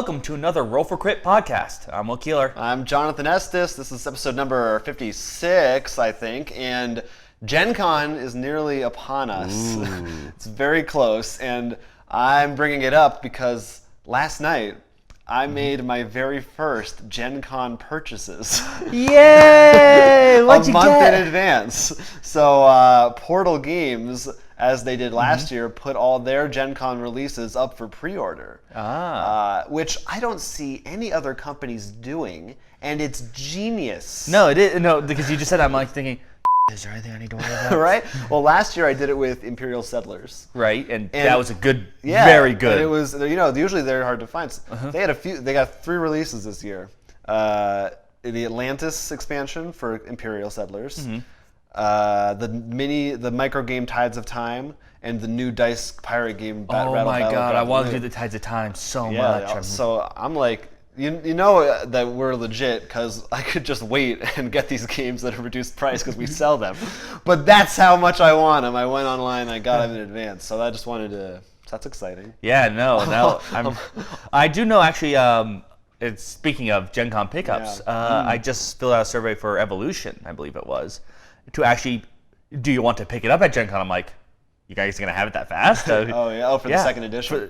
welcome to another Roll for Crit podcast. I'm Will Keeler. I'm Jonathan Estes. This is episode number 56, I think, and Gen Con is nearly upon us. It's very close, and I'm bringing it up because last night I made my very first Gen Con purchases. Yay! What'd you a month get? in advance. So Portal Games, as they did last year, put all their Gen Con releases up for pre-order. Which I don't see any other companies doing, and it's genius. No, it is. No, because you just said that, I'm like thinking, is there anything I need to worry about? Right? Well, last year I did it with Imperial Settlers. Right, and that was a good, Yeah, very good. And it was, usually they're hard to find. They had they got 3 releases this year. The Atlantis expansion for Imperial Settlers, the micro game Tides of Time, and the new dice pirate game Oh my god, I want to do the Tides of Time so much. So I'm like, you know that we're legit because I could just wait and get these games at a reduced price because we sell them. But that's how much I want them. I went online, I got them in advance. So I just wanted to. That's exciting. Yeah, no, I do know actually. It's speaking of Gen Con pickups. I just filled out a survey for Evolution, I believe it was, to actually, do you want to pick it up at Gen Con? I'm like, you guys gonna have it that fast? For the second edition.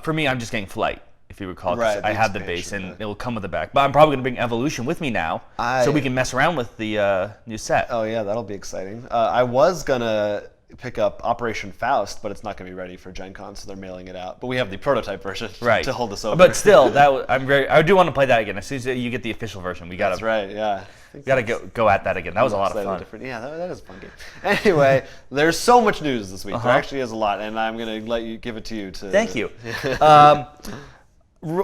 For me, I'm just getting Flight. If you recall, Right, I have the base and it will come with the back. But I'm probably going to bring Evolution with me now, so we can mess around with the new set. Oh yeah, that'll be exciting. I was gonna pick up Operation Faust, but it's not gonna be ready for Gen Con, so they're mailing it out. But we have the prototype version to hold us over. But still, I do want to play that again. As soon as you get the official version, we gotta. That's right. Yeah. Gotta go at that again. That was a lot of fun. Different. Yeah, that is a fun game. Anyway, there's so much news this week. There actually is a lot, and I'm gonna give it to you. Thank you.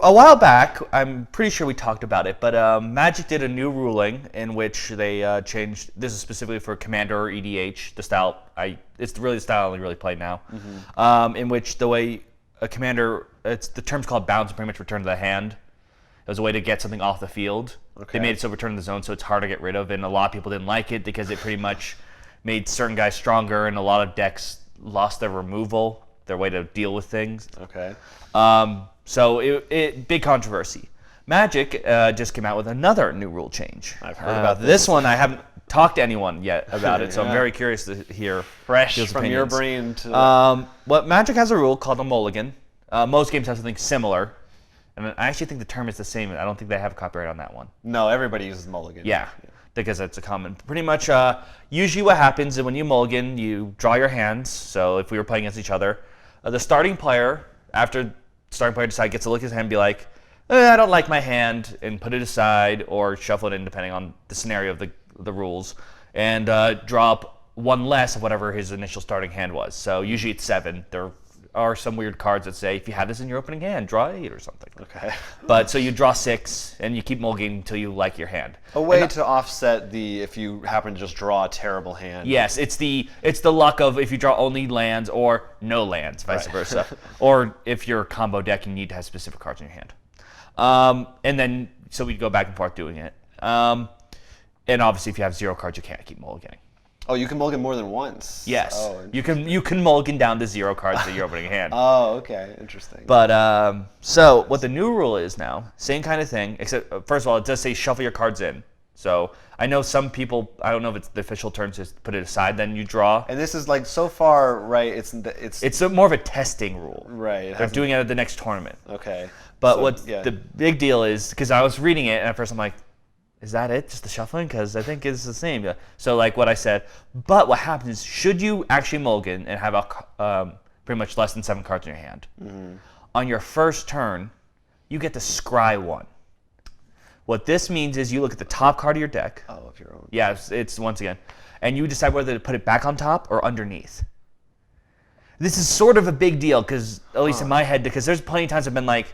A while back, I'm pretty sure we talked about it, but Magic did a new ruling in which they changed. This is specifically for Commander or EDH, the style. It's really the style I only really play now. In which the way a Commander, the term's called bounce, and pretty much return to the hand. It was a way to get something off the field. Okay. They made it so return to the zone, so it's hard to get rid of, and a lot of people didn't like it because it pretty much made certain guys stronger, and a lot of decks lost their removal, their way to deal with things. Okay. So it big controversy. Magic just came out with another new rule change. I've heard about this one. I haven't talked to anyone yet about it, so I'm very curious to hear fresh Phil's from opinions. your brain to. Magic has a rule called a mulligan. Most games have something similar, and I actually think the term is the same. I don't think they have a copyright on that one. No, everybody uses mulligan. Yeah. Because it's a common. Pretty much, usually what happens is when you mulligan, you draw your hands. So if we were playing against each other, the starting player, after starting player decides, gets to look at his hand and be like, I don't like my hand, and put it aside or shuffle it in depending on the scenario of the rules, and draw up 1 less of whatever his initial starting hand was. So usually it's 7. There are some weird cards that say if you had this in your opening hand, draw 8 or something. Okay. But so you draw 6 and you keep mulliganing until you like your hand. A way to offset if you happen to just draw a terrible hand. Yes, it's the luck of if you draw only lands or no lands, vice versa. Or if you're a combo deck, you need to have specific cards in your hand. And then so we go back and forth doing it. And obviously, if you have 0 cards, you can't keep mulliganing. Oh, you can mulligan more than once. Yes, oh, you can mulligan down to 0 cards that you're opening hand. Oh, okay, interesting. But so what the new rule is now, same kind of thing, except first of all, it does say shuffle your cards in. So I know some people, I don't know if it's the official term, just put it aside, then you draw. And this is like so far, right? It's more of a testing rule. Right. They're doing it at the next tournament. Okay. But the big deal is, because I was reading it and at first I'm like, is that it? Just the shuffling? Because I think it's the same. So like what I said. But what happens is, should you actually mulligan and have pretty much less than 7 cards in your hand, on your first turn, you get to scry 1. What this means is you look at the top card of your deck. Oh, of your own. Yeah, it's once again. And you decide whether to put it back on top or underneath. This is sort of a big deal, because at least in my head, because there's plenty of times I've been like,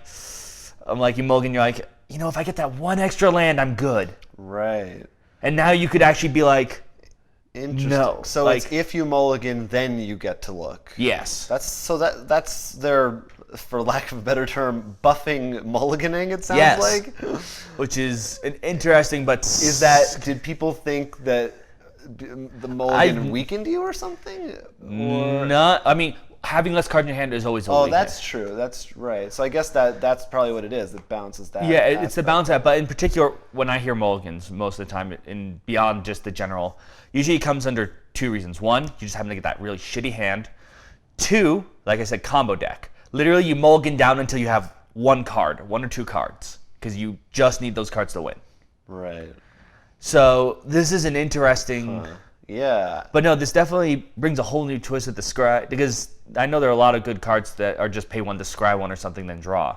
you mulligan, you're like, if I get that 1 extra land, I'm good. Right. And now you could actually be like, interesting. No. So it's if you mulligan, then you get to look. Yes. That's their, for lack of a better term, buffing mulliganing, it sounds like. Which is an interesting, but did people think that the mulligan weakened you or something? Not. I mean, having less cards in your hand is always a Oh, weakness. that's true. That's right. So I guess that's probably what it is. It balances that. Yeah, it's the aspect. balance that. But in particular, when I hear mulligans, most of the time, and beyond just the general, usually it comes under two reasons. One, you just happen to get that really shitty hand. Two, like I said, combo deck. Literally, you mulligan down until you have one or two cards, because you just need those cards to win. Right. So this is an interesting. Yeah. But no, this definitely brings a whole new twist at the scry, because I know there are a lot of good cards that are just pay one to scry one or something, then draw.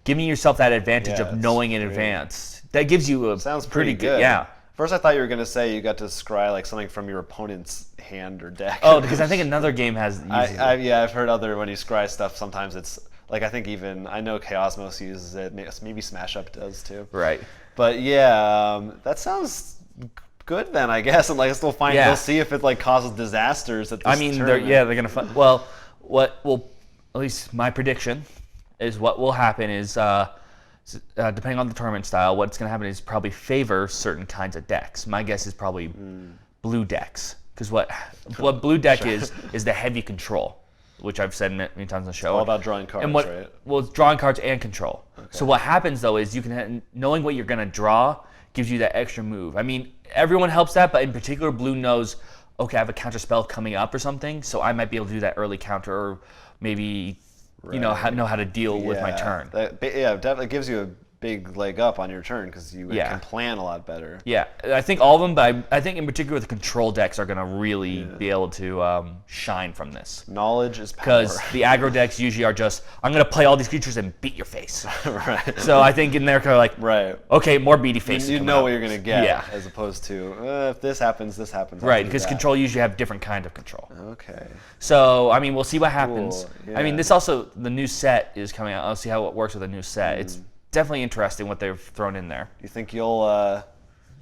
Giving yourself that advantage Yeah, of it's knowing in great. advance, that gives you a Sounds pretty good. good. Yeah. First, I thought you were gonna say you got to scry like something from your opponent's hand or deck. Oh, because I think another game has. Uses it. I've heard other when you scry stuff. Sometimes it's like I know Chaosmos uses it. Maybe Smash Up does too. Right. But yeah, that sounds good then, I guess. And like we'll find, Yeah. we'll see if it like causes disasters at this I mean, tournament. they're gonna find. Well, what will, at least my prediction, is what will happen is, depending on the tournament style, what's gonna happen is probably favor certain kinds of decks. My guess is probably blue decks, because what blue deck is the heavy control, which I've said many times on the show. all about drawing cards, and right? Well, it's drawing cards and control. So what happens though is you can knowing what you're gonna draw gives you that extra move. I mean, everyone helps that, but in particular, blue knows, okay, I have a counter spell coming up or something, so I might be able to do that early counter, or maybe know how to deal with my turn. Yeah, definitely gives you a big leg up on your turn because you Yeah. can plan a lot better. Yeah, I think all of them, but I think in particular the control decks are going to really be able to shine from this. Knowledge is power. Because the aggro decks usually are just, I'm going to play all these creatures and beat your face. Right. So I think in there, kind of like, Right. okay, more beaty faces. You coming know up. what you're gonna get, Yeah. as opposed to if this happens, this happens. I'll Right, do because that. control usually have different kind of control. Okay. So, I mean, we'll see what happens. Cool, I mean, yeah. this also, the new set is coming out. I'll see how it works with the new set. It's Mm. definitely interesting what they've thrown in there. You think you'll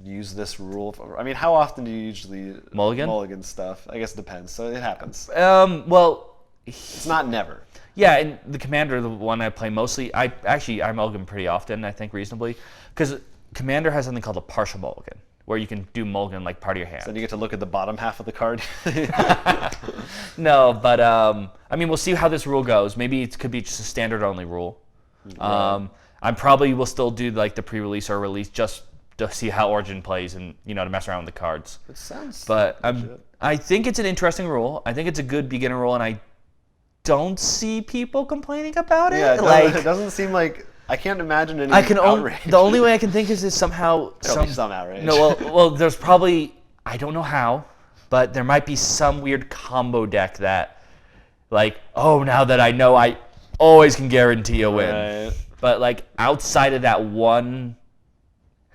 use this rule? I mean, how often do you usually mulligan stuff? I guess it depends. So it happens. Well, It's not never. yeah, and the Commander, the one I play mostly, I mulligan pretty often, I think reasonably, because Commander has something called a partial mulligan, where you can do mulligan like part of your hand. Then you get to look at the bottom half of the card. No, but I mean, we'll see how this rule goes. Maybe it could be just a standard only rule. I probably will still do like the pre-release or release just to see how Origin plays and to mess around with the cards. It sounds. But legit. I think it's an interesting rule. I think it's a good beginner rule, and I don't see people complaining about it. Yeah, Like, it doesn't seem like I can't imagine any I can outrage. the only way I can think is somehow There'll be some outrage. No, well, there's probably, I don't know how, but there might be some weird combo deck that, like, oh, now that I know, I always can guarantee a win. Right. But like outside of that one,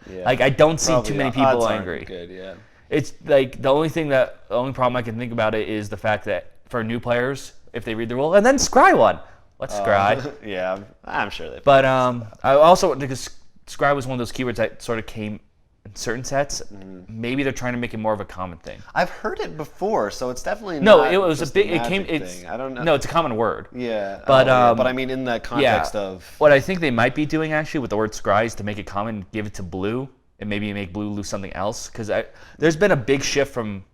Yeah. like I don't see Probably too many odds people aren't angry. Good, yeah. It's like the only problem I can think about it is the fact that for new players, if they read the rule and then scry one, let's scry. Yeah, I'm sure they. But I also, because scry was one of those keywords that sort of came in certain sets. Maybe they're trying to make it more of a common thing. I've heard it before, so it's definitely No, not it was a just big. a It came. magic It's thing. I don't know. No, it's a common word. Yeah, But, but I mean, in the context of What I think they might be doing actually with the word scry is to make it common, give it to blue, and maybe make blue lose something else. Because there's been a big shift from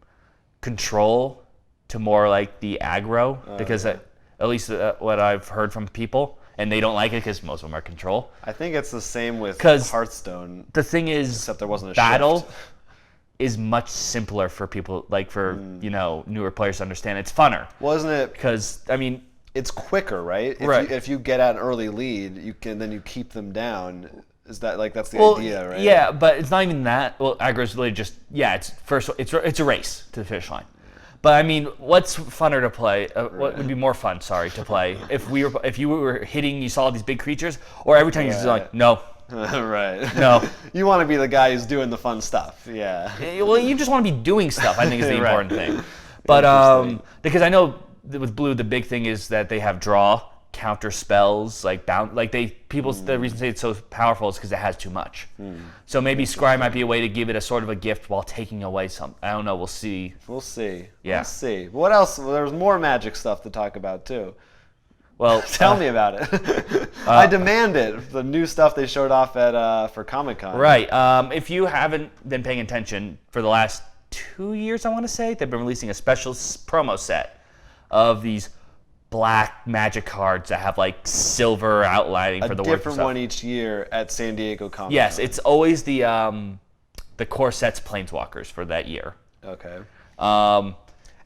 control to more like the aggro. Because at least what I've heard from people, and they don't like it because most of them are control. I think it's the same with 'Cause Hearthstone, The thing is, except there wasn't a battle shift. is much simpler for people, like for newer players to understand. It's funner Wasn't it? because I mean. It's quicker, right? Right. If you get at an early lead, you keep them down. Is that like that's the Well, idea, right? yeah, but it's not even that. Well, aggro is really just it's a race to the finish line. But I mean, what's funner to play? What would be more fun? Sorry, to play if you were hitting, you saw these big creatures, or every time you're just like no. Right. No. You want to be the guy who's doing the fun stuff. Yeah. Well, you just want to be doing stuff. I think is the Right. important thing. But because I know with blue, the big thing is that they have draw, counter spells, like bound. Like the reason they say it's so powerful is because it has too much. So maybe scry might be a way to give it a sort of a gift while taking away some. I don't know. We'll see. We'll see. Yeah. We'll see. What else? Well, there's more magic stuff to talk about too. Well, Tell me about it. I demand it. The new stuff they showed off at for Comic-Con. Right. If you haven't been paying attention for the last 2 years, I want to say they've been releasing a special promo set of these black Magic cards that have like silver outlining for the words. A different one each year at San Diego Comic-Con. Yes, it's always the core sets Planeswalkers for that year. Okay. And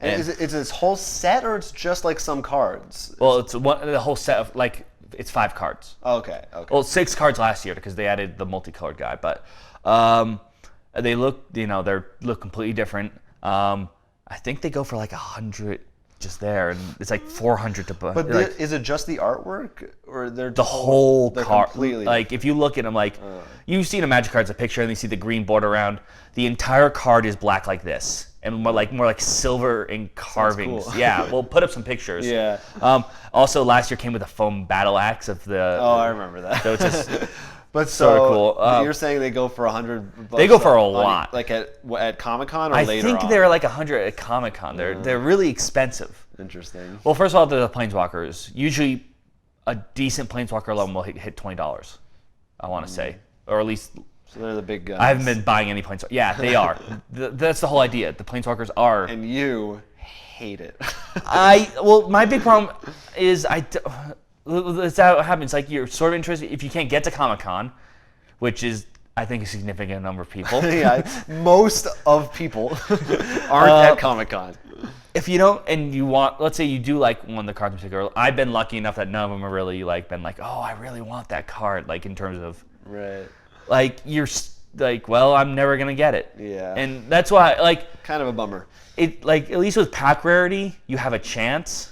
is it this whole set, or it's just like some cards? Well, it's the whole set of like it's 5 cards. Okay. Well, 6 cards last year because they added the multicolored guy, but they look they look completely different. I think they go for like 100 just there, and it's like 400 to buy. But like, is it just the artwork, or they're the whole card? Completely Like if you look at them, like you've seen a Magic card's a picture, and you see the green border around. The entire card is black like this, and more like silver and carvings. Cool. Yeah, we'll put up some pictures. Yeah. Also, last year came with a foam battle axe of the. Oh, I remember that. So it's just. But sort of cool. You're saying they go for $100? They go for a lot. Like at Comic-Con or I later think on? they're like 100 at Comic-Con. They're really expensive. Interesting. Well, first of all, they're the Planeswalkers. Usually, a decent Planeswalker alone will hit $20. I want to say, or at least. So they're the big guns. I haven't been buying any Planeswalkers. Yeah, they are. That's the whole idea. The Planeswalkers are. And you hate it. Well, my big problem is that's how it happens. Like you're sort of interested if you can't get to Comic-Con, which is I think a significant number of people. Yeah, most of people aren't at Comic-Con. If you don't, and you want, let's say you do like one of the cards in particular. I've been lucky enough that none of them have really like been like, oh, I really want that card. Like in terms of, right. Like you're like, well, I'm never gonna get it. Yeah. And that's why, like, kind of a bummer. It like at least with pack rarity, you have a chance.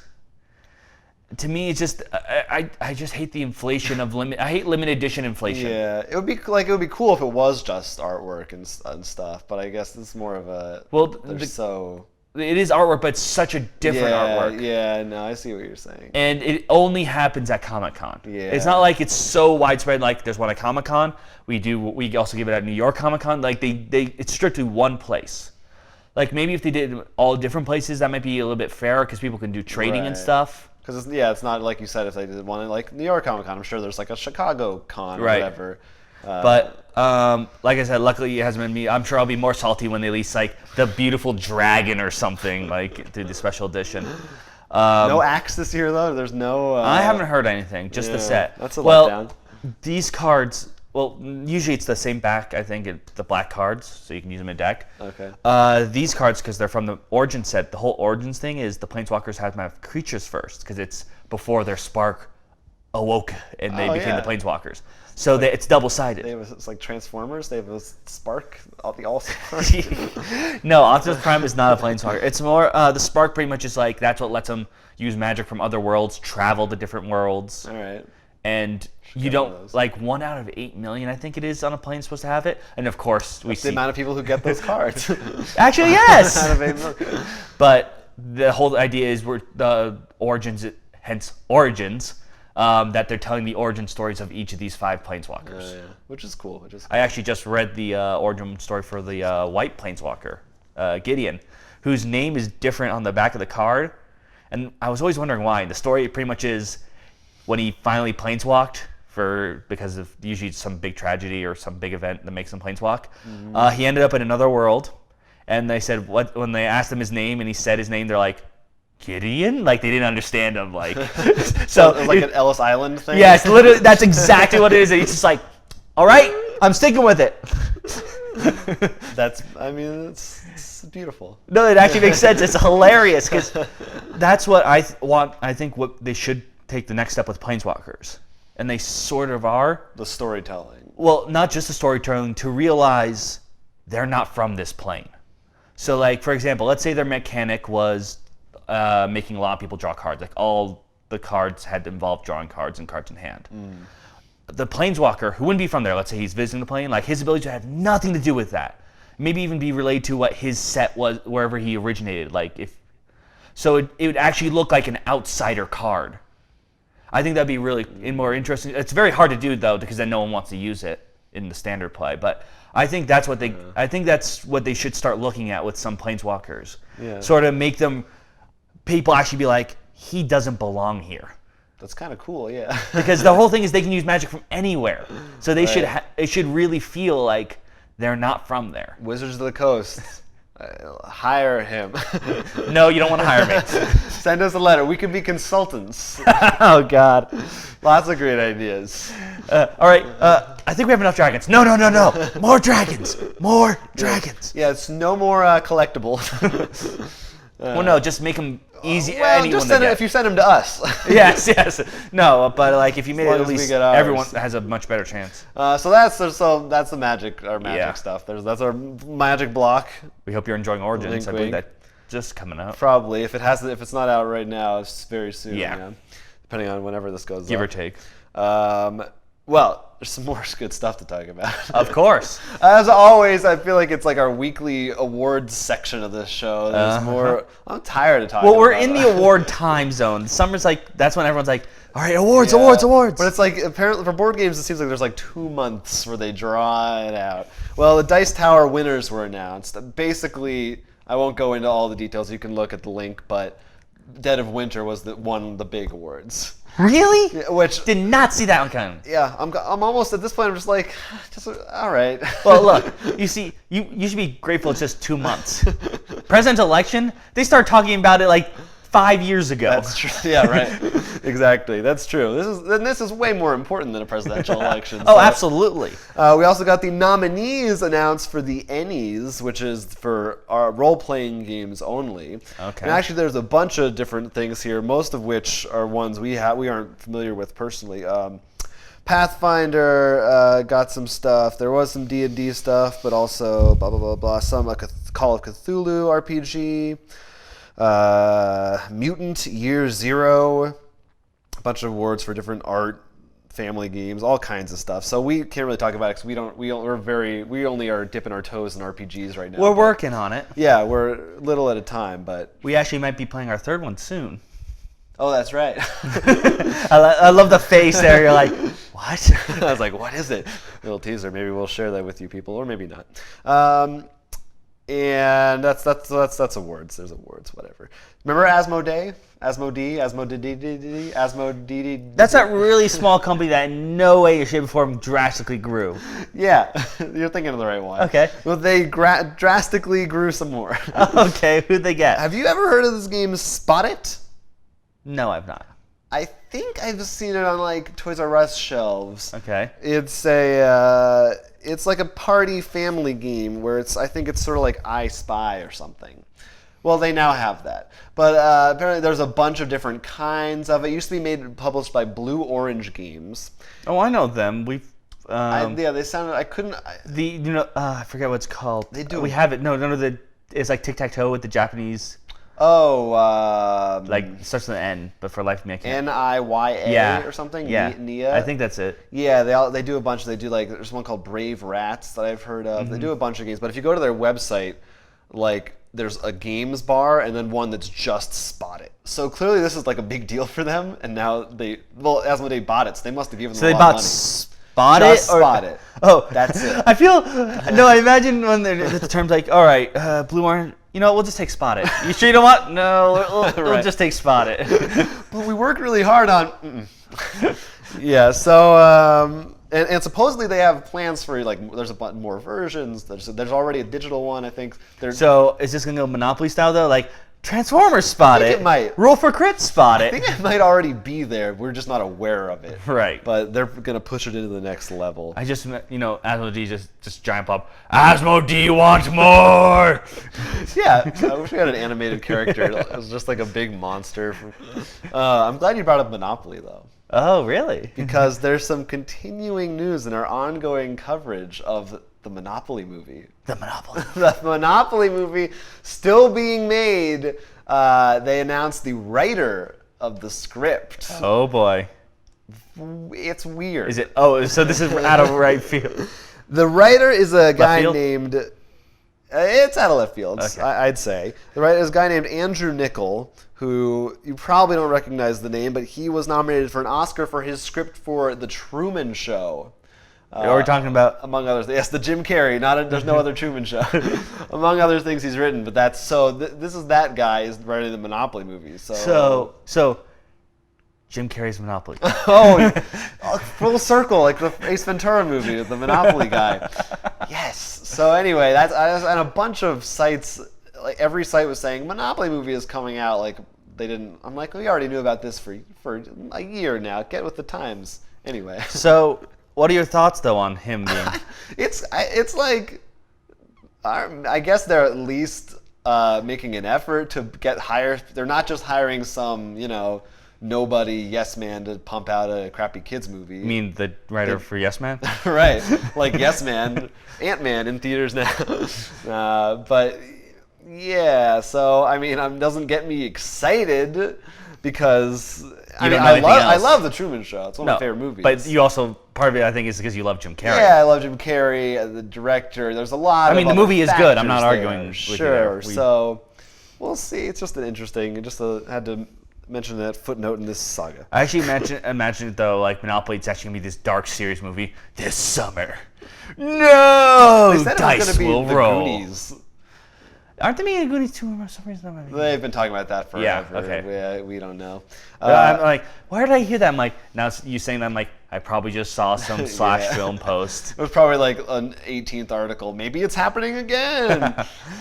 To me, it's just I just hate the inflation of limit. I hate limited edition inflation. Yeah, it would be cool if it was just artwork and stuff. But I guess it's more of a It is artwork, but it's such a different artwork. Yeah, no, I see what you're saying. And it only happens at Comic-Con. Yeah. It's not like it's so widespread. Like there's one at Comic-Con. We also give it at New York Comic-Con. Like it's strictly one place. Like maybe if they did all different places, that might be a little bit fairer because people can do trading and stuff. Because it's not like you said if they did one at like New York Comic Con. I'm sure there's like a Chicago Con or whatever. But like I said, luckily it hasn't been me. I'm sure I'll be more salty when they release like the beautiful dragon or something like through the special edition. No axe this year though. There's no. I haven't heard anything. Just the set. That's a letdown. These cards. Well, usually it's the same back. I think it's the black cards, so you can use them in deck. Okay. These cards, because they're from the Origin set, the whole Origins thing is the Planeswalkers have to have creatures first, because it's before their spark awoke and they became the Planeswalkers. So it's double-sided. It's like Transformers. They have a spark, the All-Star. No, Optimus Prime is not a Planeswalker. It's more the spark. Pretty much is like that's what lets them use magic from other worlds, travel to different worlds. All right. And you don't like 1 out of 8 million, I think it is, on a plane supposed to have it. And of course, we see the amount of people who get those cards. Actually, yes. 1 out of 8 million. But the whole idea is we're the origins, hence Origins, that they're telling the origin stories of each of these 5 Planeswalkers. Yeah. Which is cool. I actually just read the origin story for the white Planeswalker, Gideon, whose name is different on the back of the card. And I was always wondering why. The story pretty much is when he finally planeswalked, because of usually some big tragedy or some big event that makes him planeswalk, he ended up in another world. And they said, when they asked him his name and he said his name, they're like, Gideon? Like they didn't understand him. Like, so it was like an Ellis Island thing? Yes, literally, that's exactly what it is. And he's just like, all right, I'm sticking with it. It's beautiful. No, it actually makes sense. It's hilarious because that's what I want. I think what they should take the next step with Planeswalkers. And they sort of are. The storytelling. Well, not just the storytelling, to realize they're not from this plane. So, like, for example, let's say their mechanic was making a lot of people draw cards. Like, all the cards had to involve drawing cards and cards in hand. The Planeswalker, who wouldn't be from there, let's say he's visiting the plane, like, his ability would have nothing to do with that. Maybe even be related to what his set was, wherever he originated. So it would actually look like an outsider card. I think that'd be really more interesting. It's very hard to do though because then no one wants to use it in the standard play. But I think that's what they should start looking at with some Planeswalkers. Yeah. Sort of make people actually be like, he doesn't belong here. That's kind of cool, yeah. Because the whole thing is they can use magic from anywhere, so they should really feel like they're not from there. Wizards of the Coast, Hire him. No, you don't want to hire me. Send us a letter. We could be consultants. Oh, God. Lots of great ideas. All right. I think we have enough dragons. No. More dragons. More dragons. Yeah, it's no more collectibles. Well, no, just make them easy. Well, anyone just to send it get. if you send them to us. Yes. No, but like if you made it long at as we least get ours. everyone has a much better chance. So that's the magic, our magic Yeah. stuff. That's our magic block. We hope you're enjoying Origins. Wink, I believe wink. that just coming out. Probably if it's not out right now, it's very soon. Yeah. Depending on whenever this goes. Give up. or take. Well, there's some more good stuff to talk about. Of course. As always, I feel like it's like our weekly awards section of this show. There's more. I'm tired of talking. Well, we're about in it. the award time zone. Summer's like that's when everyone's like, all right, awards. But it's like apparently for board games, it seems like there's like 2 months where they draw it out. Well, the Dice Tower winners were announced. Basically, I won't go into all the details. You can look at the link, but Dead of Winter was one of the big awards. Really? Which Did not see that one coming. yeah, I'm almost at this point. I'm just like, all right. Well, look, you see, you should be grateful it's just 2 months. Presidential election, they started talking about it like 5 years ago. That's true. Yeah, right. Exactly. That's true. This is way more important than a presidential election. Oh, absolutely. We also got the nominees announced for the Ennies, which is for our role-playing games only. Okay. And actually, there's a bunch of different things here, most of which are ones we aren't familiar with personally. Pathfinder got some stuff. There was some D&D stuff, but also blah blah blah blah. Some Call of Cthulhu RPG. Mutant Year Zero, a bunch of awards for different art, family games, all kinds of stuff. So we can't really talk about it because we only are dipping our toes in RPGs right now. We're working on it. Yeah, we're little at a time, but We actually might be playing our third one soon. oh, that's right. I love the face there. You're like, what? I was like, what is it? Little teaser. Maybe we'll share that with you people, or maybe not. And that's awards. There's awards, whatever. Remember Asmodee? Asmodee. That's that really small company that in no way, shape, or form drastically grew. Yeah, you're thinking of the right one. Okay. Well, they drastically grew some more. Okay, who'd they get? Have you ever heard of this game Spot It? No, I've not. I think I've seen it on like Toys R Us shelves. Okay. It's like a party family game where I think it's sort of like I Spy or something. Well, they now have that. But apparently there's a bunch of different kinds of it. It used to be published by Blue Orange Games. Oh, I know them. We've. They sounded. I couldn't. I forget what it's called. They do. We have it. No. It's like tic tac toe with the Japanese. Oh. Like starts with an N, but for life of me I can't. NIYA or something. Yeah. Nia. I think that's it. Yeah, they do a bunch. They do like there's one called Brave Rats that I've heard of. They do a bunch of games, but if you go to their website, like there's a games bar and then one that's just Spot It. So clearly this is like a big deal for them, and now Asmodee bought it, so they must have given them So a they lot bought of money. Spot Just It? Or, Spot It. Oh, That's it. I feel I imagine when the term's like, all right, Blue Orange. You know what? We'll just take Spot It. You sure you don't want? No, we'll Right. just take Spot It. But we work really hard on. Yeah. So and supposedly they have plans for like there's a bunch more versions. There's already a digital one. I think. So is this gonna go Monopoly style though? Like Transformers Spot I think It. it might. Roll for Crit Spot I It. think it might already be there. We're just not aware of it. Right. But they're gonna push it into the next level. I just, Asmodee just giant pop. Asmodee wants more. Yeah, I wish we had an animated character. It was just like a big monster. I'm glad you brought up Monopoly though, Oh, really? because there's some continuing news in our ongoing coverage of the Monopoly movie. The Monopoly. The Monopoly movie still being made. They announced the writer of the script. Oh boy. It's weird. Is it? Oh, so this is out of right field. The writer is a guy field? named. It's out of left field, Okay. I'd say. The writer is a guy named Andrew Niccol, who you probably don't recognize the name, but he was nominated for an Oscar for his script for The Truman Show. We're talking about. Among others, yes, the Jim Carrey. There's no other Truman Show. Among other things he's written, but that's so. This is that guy is writing the Monopoly movie. So. Jim Carrey's Monopoly. Oh, full circle, like the Ace Ventura movie with the Monopoly guy. Yes. So anyway, that's and a bunch of sites like every site was saying Monopoly movie is coming out. Like they didn't. I'm like, we already knew about this for a year now. Get with the times. Anyway. So, what are your thoughts though on him being? It's like, I guess they're at least making an effort to get hire. They're not just hiring some, nobody yes man to pump out a crappy kids movie. You mean the writer for Yes Man? Right, like Yes Man, Ant-Man in theaters now. But yeah, so I mean, it doesn't get me excited because I love The Truman Show. It's one of my favorite movies. But you also, part of it I think is because you love Jim Carrey. Yeah, I love Jim Carrey, the director. There's a lot. I mean, the movie is good. I'm not arguing with you there. Sure. So we'll see. It's just had to mention that footnote in this saga. I actually imagine it though, like Monopoly, it's actually gonna be this dark, serious movie this summer. No, They said it was dice gonna be will the roll. Goonies. Aren't they making Goonies 2 for some reason? They've been talking about that forever. Yeah, okay. We don't know. I'm like, where did I hear that? I'm like, now you saying that, I'm like, I probably just saw some slash film post. It was probably like an 18th article. Maybe it's happening again.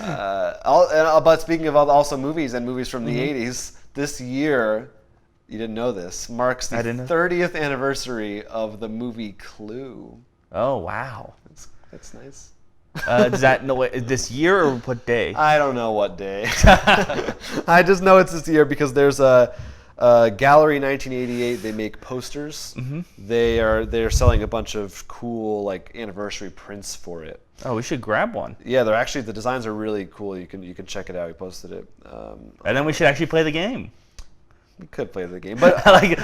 But speaking of also movies and movies from the 80s, this year, you didn't know this, marks the 30th anniversary of the movie Clue. Oh, wow. That's nice. Does that know this year or what day? I don't know what day. I just know it's this year because there's a Gallery 1988. They make posters. Mm-hmm. They're selling a bunch of cool like anniversary prints for it. Oh, we should grab one. Yeah, the designs are really cool. You can check it out. We posted it. And then we should actually play the game. We could play the game, but like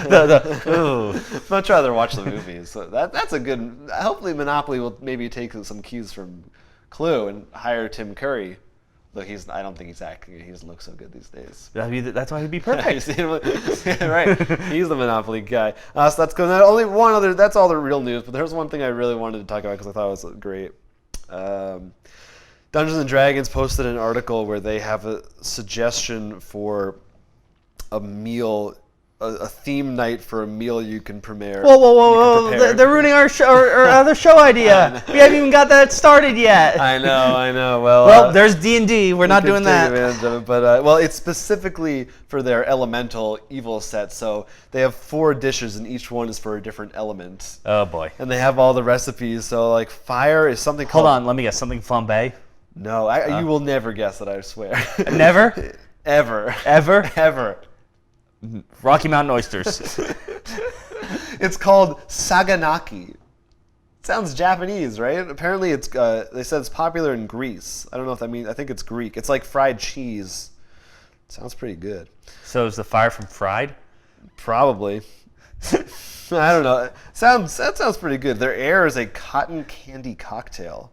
ooh. Much rather watch the movies. So that's a good. Hopefully, Monopoly will maybe take some cues from Clue and hire Tim Curry. Though I don't think he's acting. He doesn't look so good these days. That's why he'd be perfect. Yeah, right. He's the Monopoly guy. So that's good. Only one other. That's all the real news. But there's one thing I really wanted to talk about because I thought it was great. Dungeons and Dragons posted an article where they have a suggestion for a meal, a theme night for a meal you can prepare. Whoa! They're ruining our other show idea. We haven't even got that started yet. I know. Well, there's D&D. We're not doing that. Advantage of it, but it's specifically for their elemental evil set. So they have 4 dishes, and each one is for a different element. Oh boy! And they have all the recipes. So like fire is something called. Hold on, let me guess. Something flambe? No, you will never guess it. I swear. Never. Ever. Rocky Mountain oysters. It's called saganaki. Sounds Japanese, right? Apparently, it's. They said it's popular in Greece. I don't know if that means. I think it's Greek. It's like fried cheese. Sounds pretty good. So is the fire from Fried? Probably. I don't know. That sounds pretty good. Their air is a cotton candy cocktail.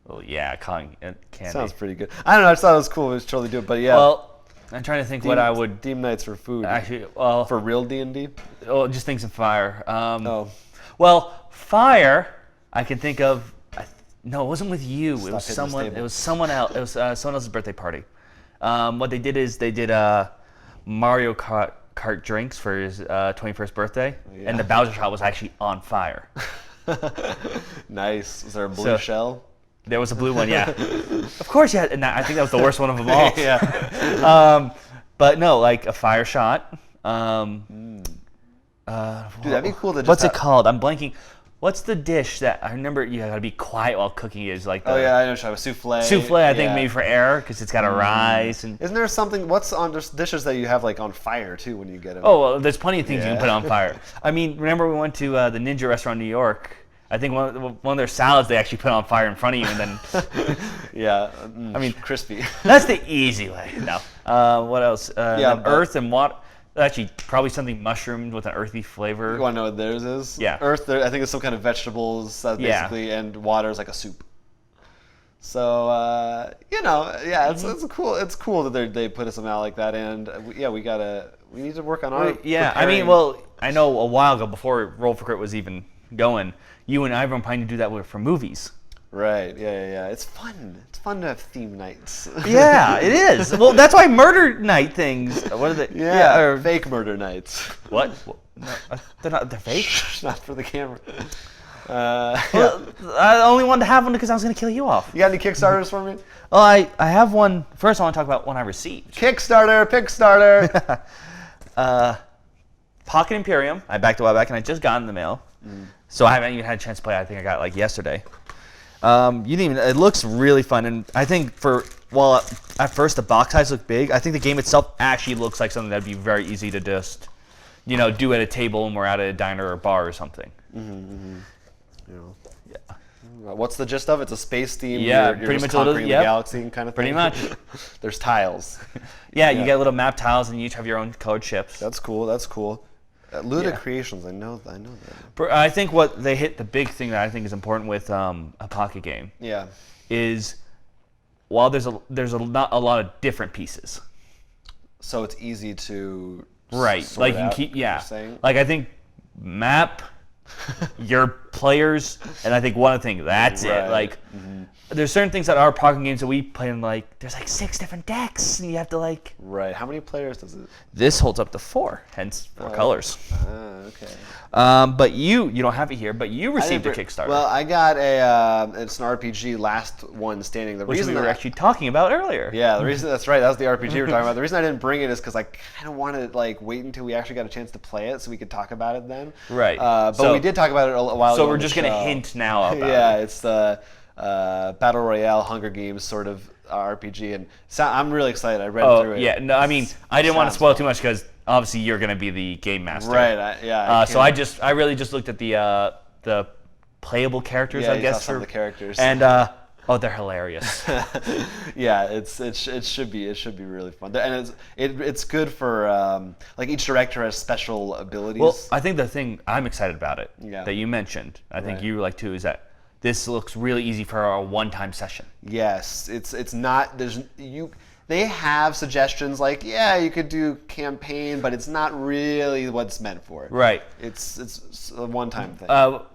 Oh yeah, cotton candy. Sounds pretty good. I don't know. I just thought it was cool. We should totally do it. But yeah. Well. I'm trying to think what I would... Theme nights for food. Actually, well... For real D&D? Oh, just things in fire. Well, fire, I can think of... No, it wasn't with you. It was someone else. It was someone else's birthday party. What they did is they did Mario Kart drinks for his 21st birthday, and the Bowser shot was actually on fire. Nice. Was there a blue shell? There was a blue one, yeah. Of course, yeah. And I think that was the worst one of them all. Yeah. But no, like a fire shot. Dude, that'd be cool to just what's it called? I'm blanking. What's the dish that I remember you gotta be quiet while cooking is like the... Oh, yeah, I know. Souffle. Souffle, I think maybe for air because it's got to rise. And isn't there something... What's on just dishes that you have like on fire, too, when you get them? Oh, well, there's plenty of things you can put on fire. I mean, remember we went to the Ninja restaurant in New York? I think one of their salads they actually put on fire in front of you and then... Yeah. I mean... Crispy. That's the easy way. No. What else? Earth and water... Actually, probably something mushroomed with an earthy flavor. You want to know what theirs is? Yeah. Earth, I think it's some kind of vegetables, basically, and water is like a soup. So, it's cool. It's cool that they put something out like that, and we need to work on our. Yeah, preparing. I mean, well, I know a while ago before Roll for Crit was even going, you and I were planning to do that for movies. Right. Yeah. It's fun. It's fun to have theme nights. Yeah, it is. Well, that's why murder night things. What are they? Yeah, or fake murder nights. What? No, they're not. They're fake. Not for the camera. Well, I only wanted to have one because I was going to kill you off. You got any Kickstarters for me? Well, I have one. First, I want to talk about one I received. Kickstarter Pickstarter. Pocket Imperium. I backed a while back, and I just got it in the mail. So I haven't even had a chance to play it. I think I got it like yesterday. You didn't even. It looks really fun, and I think while at first the box size looked big, I think the game itself actually looks like something that'd be very easy to just, do at a table when we're at a diner or bar or something. Yeah. What's the gist of it? It's a space theme. Yeah, you're pretty just much conquering the galaxy kind of thing. Pretty much. There's tiles. Yeah, you get little map tiles, and you each have your own colored ships. That's cool. That's cool. Luda Creations, I know that. I think what they hit the big thing that I think is important with a pocket game. Yeah. Is while there's not a lot of different pieces. So it's easy to sort like you out, keep like I think map, your players, and I think one thing that's it. Like there's certain things that are pocket games that we play in, like there's like 6 different decks and you have to like. Right. How many players does it? This holds up to 4, hence 4 colors. Okay. But you don't have it here, but you received a Kickstarter. Well, I got it's an RPG, last one standing. Which we were actually talking about earlier. Yeah, the reason that's right. That was the RPG we were talking about. The reason I didn't bring it is because I kind of wanted to wait until we actually got a chance to play it so we could talk about it then. Right. But we did talk about it a while ago. So we're just gonna hint now about it. It's the Battle Royale Hunger Games sort of RPG, and I'm really excited. I read through it. Yeah, no, I mean, I didn't want to spoil too much because obviously you're going to be the game master. Right. So I really just looked at the playable characters, I guess. Some of the characters. And they're hilarious. Yeah, it should be really fun, and it's good for each director has special abilities. Well, I think the thing I'm excited about it that you mentioned, I think you like too, is that this looks really easy for a one-time session. Yes, it's not. They have suggestions like, you could do campaign, but it's not really what it's meant for. Right. It's a one-time thing.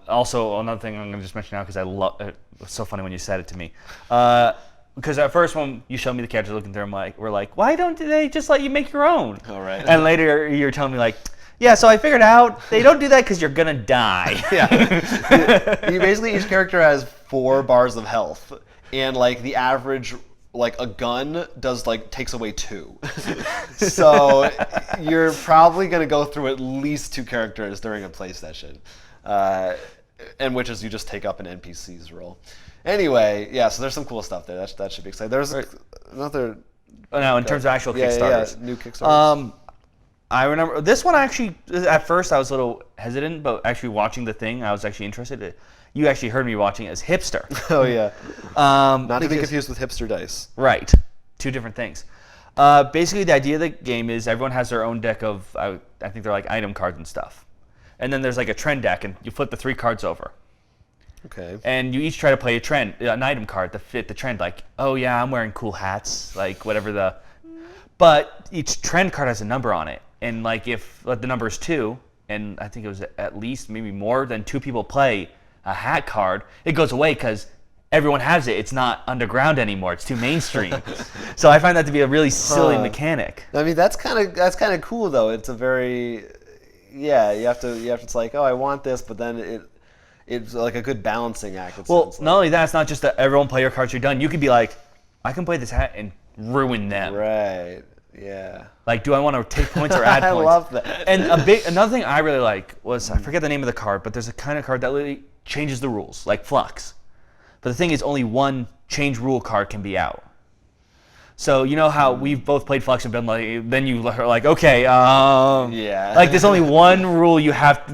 Also, another thing I'm going to just mention now because I love it. Was so funny when you said it to me. Because at first when you showed me the characters looking through them, we're like, why don't they just let you make your own? Oh, right. And later you're telling me so I figured out they don't do that because you're gonna die. You basically, each character has 4 bars of health, and the average, a gun does takes away 2. So you're probably gonna go through at least 2 characters during a play session, and which is you just take up an NPC's role. Anyway, so there's some cool stuff there. That should be exciting. There's another. Oh, no, in terms of actual Kickstarters. New Kickstarters. I remember this one actually. At first, I was a little hesitant, but actually watching the thing, I was actually interested. You actually heard me watching it as Hipster. Oh yeah. Not to be confused with Hipster Dice. Right. 2 different things. Basically, the idea of the game is everyone has their own deck of I think they're item cards and stuff, and then there's a trend deck, and you flip the 3 cards over. Okay. And you each try to play an item card to fit the trend. I'm wearing cool hats, whatever But each trend card has a number on it. And if the number is 2, and I think it was at least maybe more than 2 people play a hat card, it goes away because everyone has it. It's not underground anymore. It's too mainstream. So I find that to be a really silly mechanic. I mean, that's kind of cool though. It's a very you have to. It's I want this, but then it's a good balancing act. Well, not only that, it's not just that everyone play your cards, you're done. You could be I can play this hat and ruin them. Right. Yeah. Do I want to take points or add points? I love that. And another thing I really like was, I forget the name of the card, but there's a kind of card that literally changes the rules, like Flux. But the thing is, only one change rule card can be out. So you know how we've both played Flux and been then you are okay, there's only one rule change you have to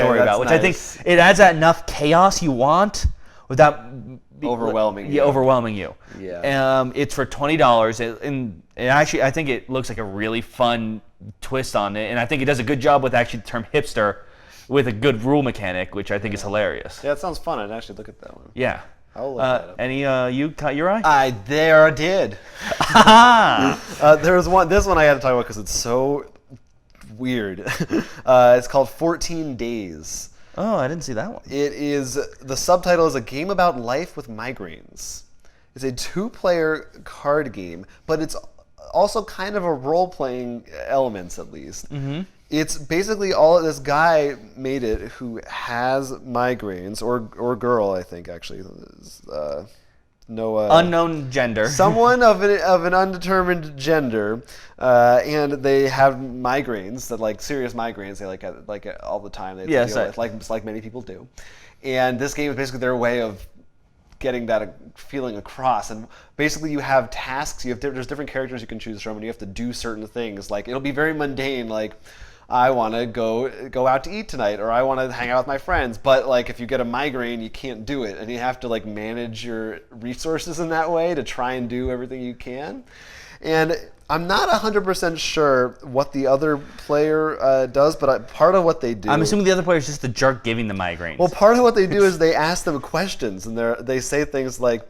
worry about, which nice. I think it adds that enough chaos you want without overwhelming you. Yeah. It's for $20, and actually I think it looks like a really fun twist on it, and I think it does a good job with actually the term hipster with a good rule mechanic, which I think is hilarious. Yeah, it sounds fun. I'd actually look at that one. Yeah. I'll look that up. Any you caught your eye? I did. There was one. This one I had to talk about because it's so weird. It's called 14 Days. Oh, I didn't see that one. The subtitle is A Game About Life with Migraines. It's a 2-player card game, but it's also kind of a role-playing elements at least. Mm-hmm. It's basically all this guy made it who has migraines, or girl, I think actually. No Unknown gender. Someone of an undetermined gender, and they have migraines, that like serious migraines. They like all the time. They Yes, deal with, like many people do. And this game is basically their way of getting that feeling across. And basically, you have tasks. There's different characters you can choose from, and you have to do certain things. Like it'll be very mundane, like, I want to go out to eat tonight, or I want to hang out with my friends. But like if you get a migraine, you can't do it, and you have to like manage your resources in that way to try and do everything you can. And I'm not 100% sure what the other player does, but part of what they do... I'm assuming the other player is just the jerk giving the migraines. Well, part of what they do is they ask them questions, and they say things like,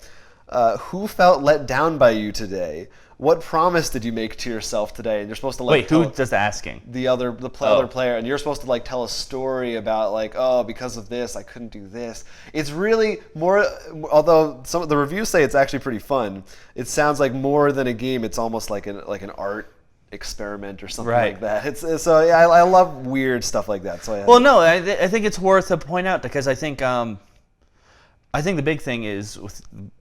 who felt let down by you today? What promise did you make to yourself today? And you're supposed to like... Wait, who's just asking? The other player, and you're supposed to like tell a story about like, oh, because of this, I couldn't do this. It's really more, although some of the reviews say it's actually pretty fun. It sounds like more than a game. It's almost like an art experiment or something like that. I love weird stuff like that. So I think it's worth to point out, because I think the big thing is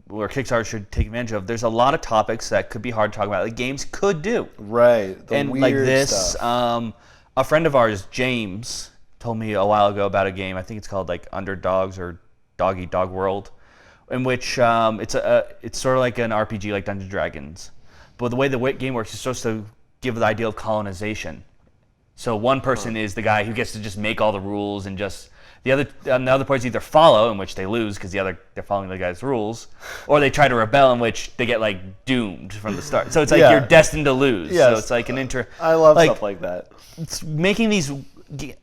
where Kickstarter should take advantage of. There's a lot of topics that could be hard to talk about, like games could do. Right. And weird like this, stuff. A friend of ours, James, told me a while ago about a game. I think it's called like Underdogs or Dog Eat Dog World, in which it's sort of like an RPG like Dungeons & Dragons. But the way the game works is supposed to give the idea of colonization. So one person is the guy who gets to just make all the rules, and just the other parties either follow, in which they lose because they're following the guy's rules, or they try to rebel, in which they get like doomed from the start. So it's like you're destined to lose. Yes. So it's like I love stuff like that. It's making these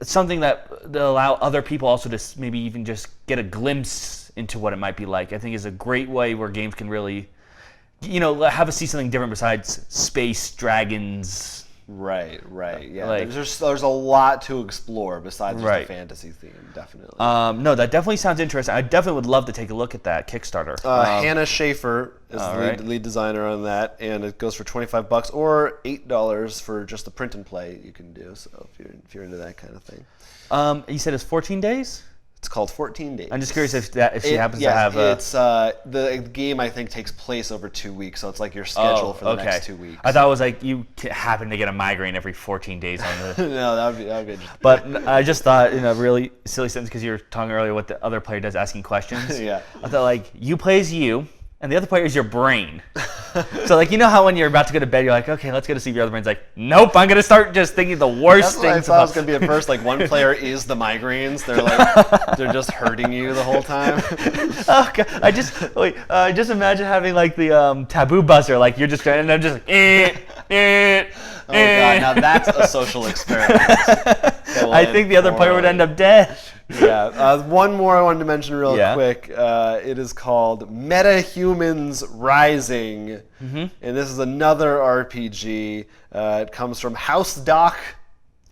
something that allow other people also to maybe even just get a glimpse into what it might be like. I think is a great way where games can really, have us see something different besides space, dragons. Right. Yeah. Like, there's a lot to explore besides just the fantasy theme, definitely. No, that definitely sounds interesting. I definitely would love to take a look at that Kickstarter. Hannah Schaefer is the lead designer on that, and it goes for $25 or $8 for just the print and play you can do. So if you're into that kind of thing. You said it's 14 days? It's called 14 Days. I'm just curious if she happens to have it's the game I think takes place over 2 weeks, so it's like your schedule for the next 2 weeks. I thought it was like you happen to get a migraine every 14 days on the. No, that would be interesting. But I just thought in a really silly sentence, because you were talking earlier what the other player does, asking questions. Yeah. I thought like you play as you, and the other player is your brain. So like how when you're about to go to bed, you're like, okay, let's go to sleep. Your other brain's like, nope, I'm gonna start just thinking the worst things. That's what I thought it was gonna be at first. Like one player is the migraines. They're just hurting you the whole time. Okay, I just imagine having like the taboo buzzer. Like you're just trying, and I'm just like, Oh god, now that's a social experiment. I think the other player would end up dead. Yeah. One more I wanted to mention real quick. It is called Metahumans Rising, and this is another RPG. It comes from Housedock.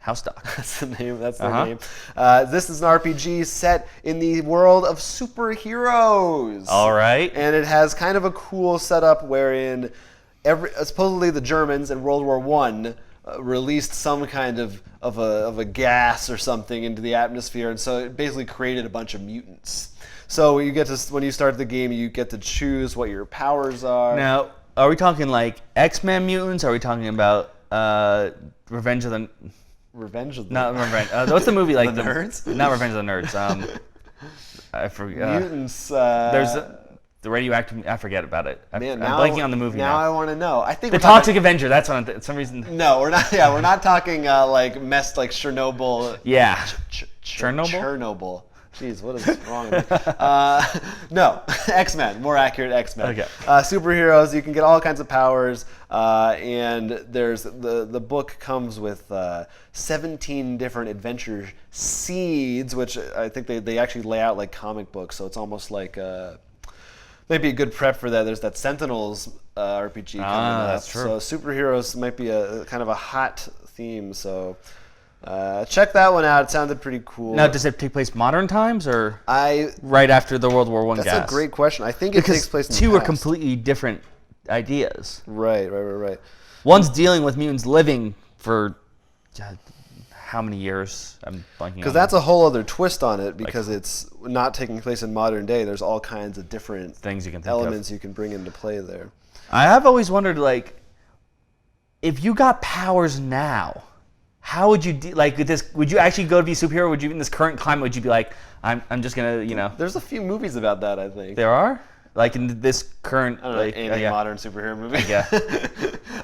That's the name. That's their name. This is an RPG set in the world of superheroes. All right. And it has kind of a cool setup wherein supposedly the Germans in World War I released some kind of a gas or something into the atmosphere, and so it basically created a bunch of mutants. So you get to, when you start the game, you get to choose what your powers are. Now, are we talking like X-Men mutants? Are we talking about Revenge of the Not Revenge. What's the movie like? The Nerds? Not Revenge of the Nerds. I forget. Mutants. There's the radioactive. I forget about it. I'm blanking on the movie now. Now I want to know. I think the Toxic Avenger. That's what for some reason. No, we're not. Yeah, we're not talking like mess like Chernobyl. Yeah. Chernobyl. Jeez, what is wrong with me? No, X-Men. More accurate, X-Men. Okay. Superheroes. You can get all kinds of powers, and there's the book comes with 17 different adventure seeds, which I think they actually lay out like comic books. So it's almost like maybe a good prep for that. There's that Sentinels RPG coming up. That's true. So superheroes might be a kind of a hot theme. So. Check that one out. It sounded pretty cool. Now, does it take place modern times or right after the World War I gas? That's a great question. I think it takes place in the two past. are completely different ideas. Right. One's dealing with mutants living for how many years? I'm blanking. Because that's a whole other twist on it, because it's not taking place in modern day. There's all kinds of different things you can think elements of. you can bring into play there. I have always wondered, like, if you got powers now, how would you like with this? Would you actually go to be a superhero? Would you, in this current climate, would you be like, I'm just gonna, you know? There's a few movies about that, I think. There are, like, in this current, I don't know, like, any modern superhero movie. Yeah.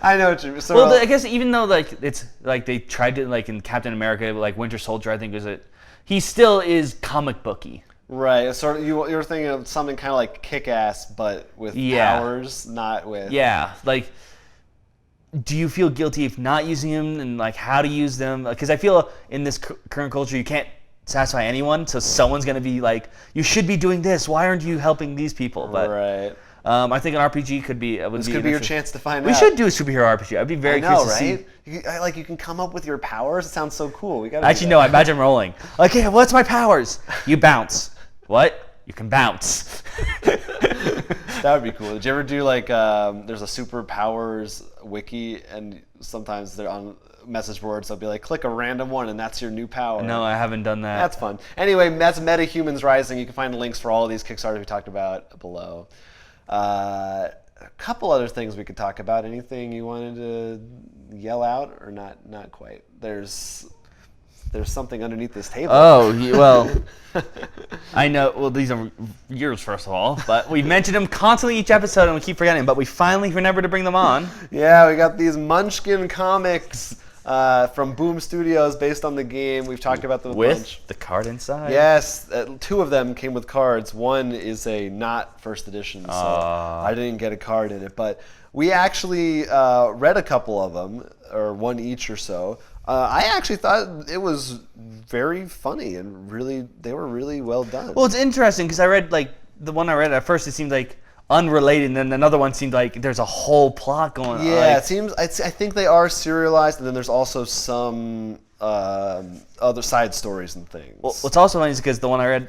I know what you mean. So, well, I guess even though like it's like they tried to, like in Captain America, like Winter Soldier, I think was it. He still is comic booky. right, sort of. You're thinking of something kind of like Kick-Ass, but with powers, not with. Yeah, like. Do you feel guilty if not using them, and like how to use them? Because I feel in this current culture you can't satisfy anyone, so someone's gonna be like, "You should be doing this. Why aren't you helping these people?" But right. I think an RPG could be. This could be your chance to find out. We should do a superhero RPG. I'd be very curious to see. Like you can come up with your powers. It sounds so cool. We got. Actually, no. I imagine rolling. Like, hey, what's my powers? You bounce. What? You can bounce. That would be cool. Did you ever do like there's a superpowers wiki, and sometimes they're on message boards. They'll be like, click a random one, and that's your new power. No, I haven't done that. That's fun. Anyway, that's Metahumans Rising. You can find the links for all of these Kickstarters we talked about below. A couple other things we could talk about. Anything you wanted to yell out, or not? Not quite. There's something underneath this table. Oh, well, I know. Well, these are yours, first of all, but we mention them constantly each episode, and we keep forgetting. But we finally remember to bring them on. Yeah, we got these Munchkin comics from Boom Studios, based on the game. We've talked about them a with bunch. the card inside. Yes, 2 of them came with cards. One is a not first edition, so I didn't get a card in it. But we actually read a couple of them, or one each or so. I actually thought it was very funny, and they were really well done. Well, it's interesting because I read, like, the one I read at first, it seemed like unrelated, and then another one seemed like there's a whole plot going on. Yeah, like, it seems. I think they are serialized, and then there's also some other side stories and things. Well, what's also funny is because the one I read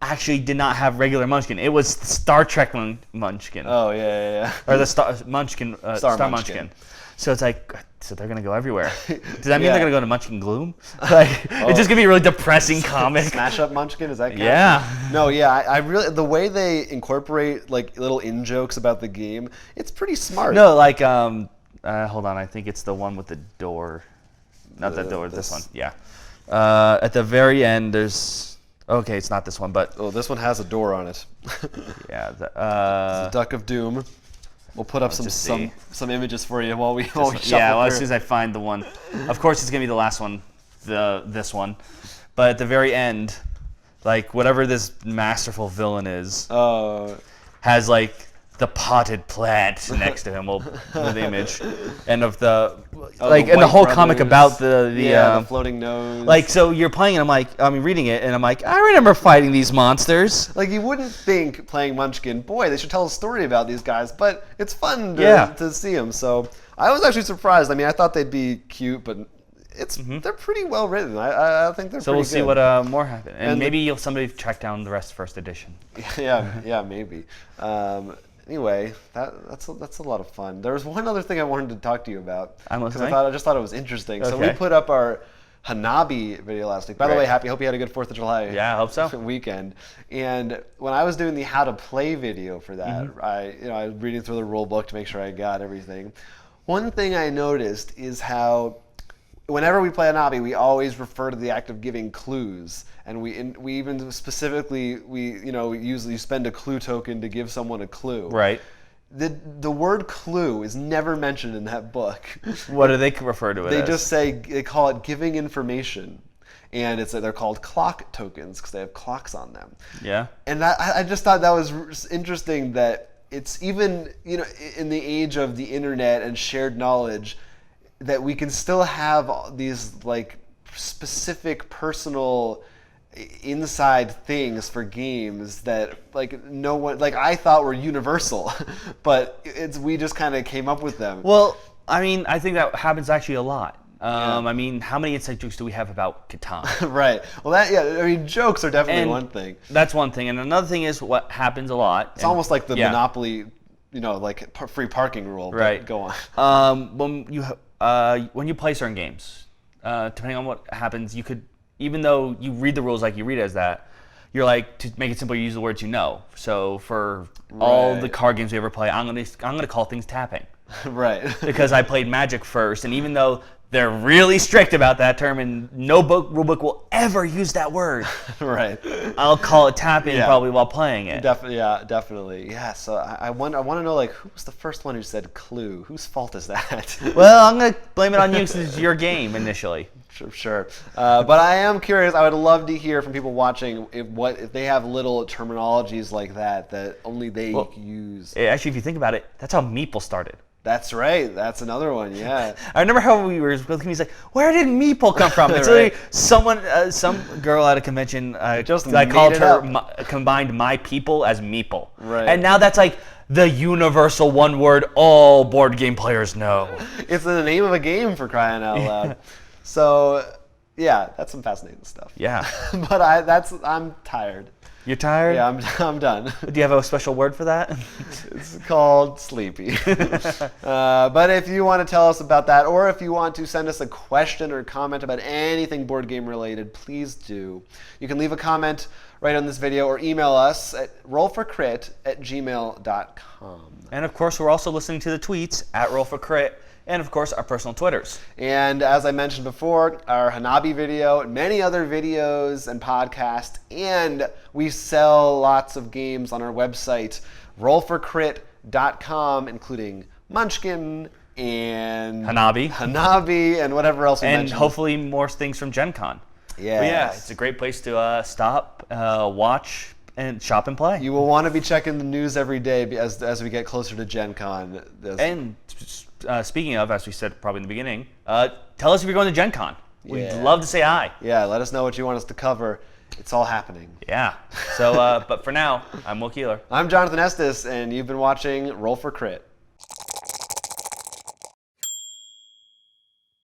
actually did not have regular Munchkin. It was the Star Trek Munchkin. Oh yeah. Or the Star Munchkin. Star Munchkin. So it's like, so they're gonna go everywhere. Does that mean Yeah. they're gonna go to Munchkin Gloom? Like, it's just gonna be a really depressing comic. Smash Up Munchkin, is that count? Yeah. No, yeah. I really, the way they incorporate like little in jokes about the game, it's pretty smart. No, like hold on, I think it's the one with the door. Not the door, this one. Yeah. At the very end, there's. Okay, it's not this one, but. Oh, this one has a door on it. Yeah. It's the Duck of Doom. We'll put up some images for you while we shuffle yeah, well, as through. soon as I find the one. Of course, it's going to be the last one, this one. But at the very end, like, whatever this masterful villain is, has, like, the potted plant next to him with the image. And of the, like, the and the White whole comic Brothers. about the floating nose. like, so you're playing and I'm reading it and I'm like, I remember fighting these monsters. Like, you wouldn't think playing Munchkin, boy, they should tell a story about these guys, but it's fun to see them. So I was actually surprised. I mean, I thought they'd be cute, but they're pretty well written. I think they're So pretty we'll see good. what more happens. And maybe somebody track down the rest of first edition. Yeah, maybe. Anyway, that's a lot of fun. There was one other thing I wanted to talk to you about. I'm because listening. I just thought it was interesting. So we Okay. put up our Hanabi video last week. By the way, hope you had a good 4th of July Yeah, I hope so. weekend. And when I was doing the how to play video for that, I was reading through the rule book to make sure I got everything. One thing I noticed is how whenever we play Hanabi, we always refer to the act of giving clues, and we even specifically usually spend a clue token to give someone a clue. Right. The word clue is never mentioned in that book. What do they refer to it They as? just they call it giving information, and they're called clock tokens because they have clocks on them. Yeah. And I just thought that was interesting that it's even in the age of the internet and shared knowledge that we can still have these like specific personal inside things for games that like no one like I thought were universal, but we just kind of came up with them. Well, I mean, I think that happens actually a lot. I mean, how many inside jokes do we have about Catan? Right. Well, I mean, jokes are definitely one thing. That's one thing, and another thing is what happens a lot. It's almost like the Monopoly, like free parking rule. Right. But go on. When you play certain games, depending on what happens, you could, even though you read the rules like you read it as that, you're like, to make it simple, you use the words you know. So for all the card games we ever play, I'm gonna call things tapping. Right. Because I played Magic first, and even though they're really strict about that term, and no rulebook will ever use that word, right, I'll call it tapping probably while playing it. Definitely. Yeah. So I want to know, like, who was the first one who said clue? Whose fault is that? Well, I'm gonna blame it on you since it's your game initially. Sure. But I am curious. I would love to hear from people watching if they have little terminologies like that only they use. Actually, if you think about it, that's how Meeple started. That's right. That's another one. Yeah. I remember how we were looking. He's like, "Where did Meeple come from?" It's literally someone, some girl at a convention. I called her combined my people as Meeple. Right. And now that's like the universal one word all board game players know. It's the name of a game, for crying out loud. So, yeah, that's some fascinating stuff. Yeah. But I'm tired. You're tired? Yeah, I'm done. Do you have a special word for that? It's called sleepy. But if you want to tell us about that, or if you want to send us a question or comment about anything board game related, please do. You can leave a comment right on this video or email us at rollforcrit@gmail.com. And of course, we're also listening to the tweets at rollforcrit. And of course, our personal Twitters. And as I mentioned before, our Hanabi video, and many other videos and podcasts, and we sell lots of games on our website, rollforcrit.com, including Munchkin and Hanabi, and whatever else we mentioned. And hopefully more things from Gen Con. Yes. But yeah, it's a great place to stop, watch, and shop and play. You will want to be checking the news every day as we get closer to Gen Con. And speaking of, as we said probably in the beginning, tell us if you're going to Gen Con. We'd love to say hi. Yeah, let us know what you want us to cover. It's all happening. Yeah. So, but for now, I'm Will Keeler. I'm Jonathan Estes, and you've been watching Roll for Crit.